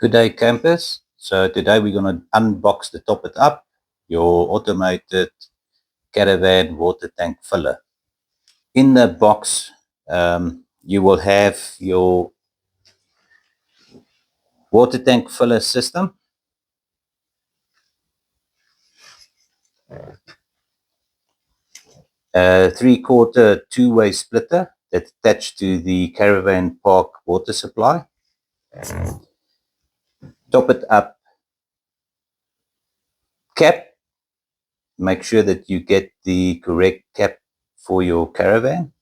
Good day, campers. So today we're going to unbox the Top It Up, your automated caravan water tank filler. In the box, you will have your water tank filler system, a 3/4 two-way splitter that's attached to the caravan park water supply, Top It Up cap. Make sure that you get the correct cap for your caravan,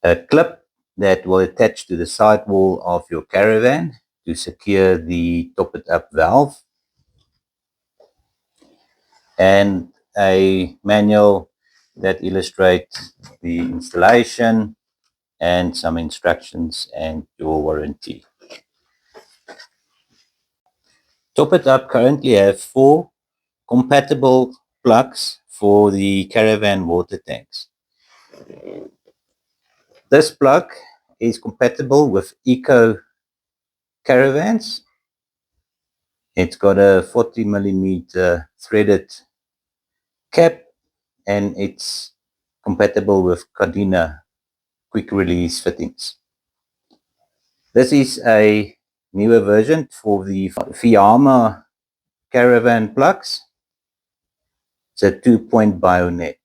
a clip that will attach to the sidewall of your caravan to secure the Top It Up valve, and a manual that illustrates the installation and some instructions and your warranty. Top It Up currently have 4 compatible plugs for the caravan water tanks. This plug is compatible with Eco caravans. It's got a 40mm threaded cap, and it's compatible with Cardina quick release fittings. This is a newer version for the Fiamma caravan plugs. It's a 2-point bayonet.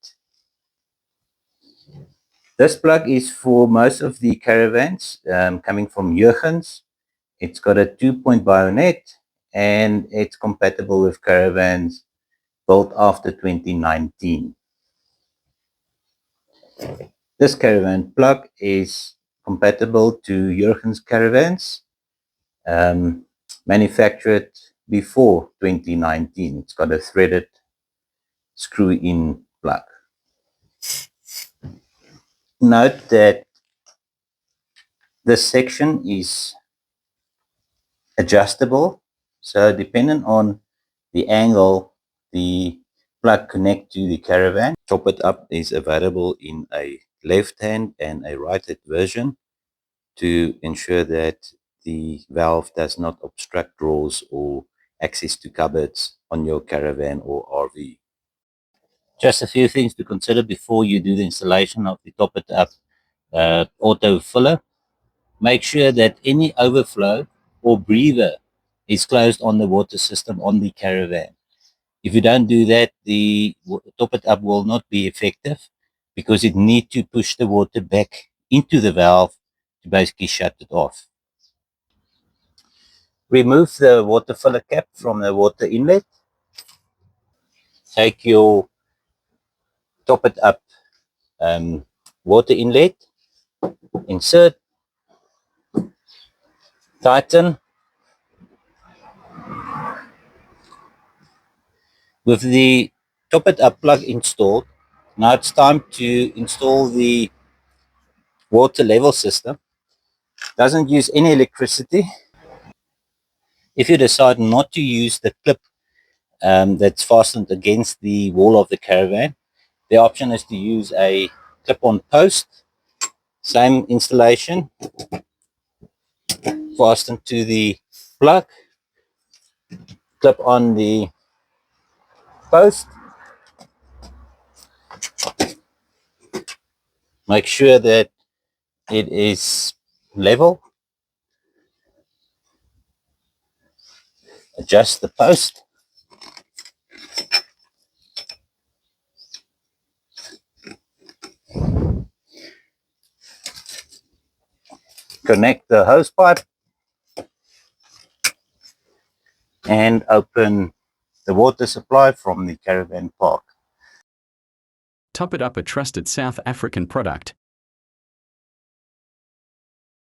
This plug is for most of the caravans coming from Jurgens. It's got a 2-point bayonet, and it's compatible with caravans built after 2019. This caravan plug is compatible to Jurgens caravans manufactured before 2019. It's got a threaded screw-in plug. Note that this section is adjustable, so depending on the angle the plug connect to the caravan. Top It Up is available in a left-hand and a right-hand version to ensure that the valve does not obstruct drawers or access to cupboards on your caravan or RV. Just a few things to consider before you do the installation of the Top It Up auto filler. Make sure that any overflow or breather is closed on the water system on the caravan. If you don't do that, the Top It Up will not be effective because it needs to push the water back into the valve to basically shut it off. Remove the water filler cap from the water inlet. Take your Top It Up water inlet, insert, tighten. With the Top It Up plug installed, now it's time to install the water level system. Doesn't use any electricity. If you decide not to use the clip that's fastened against the wall of the caravan, the option is to use a clip-on post. Same installation, fastened to the plug, clip on the post. Make sure that it is level. Adjust the post. Connect the hose pipe and open the water supply from the caravan park. Top It Up, a trusted South African product.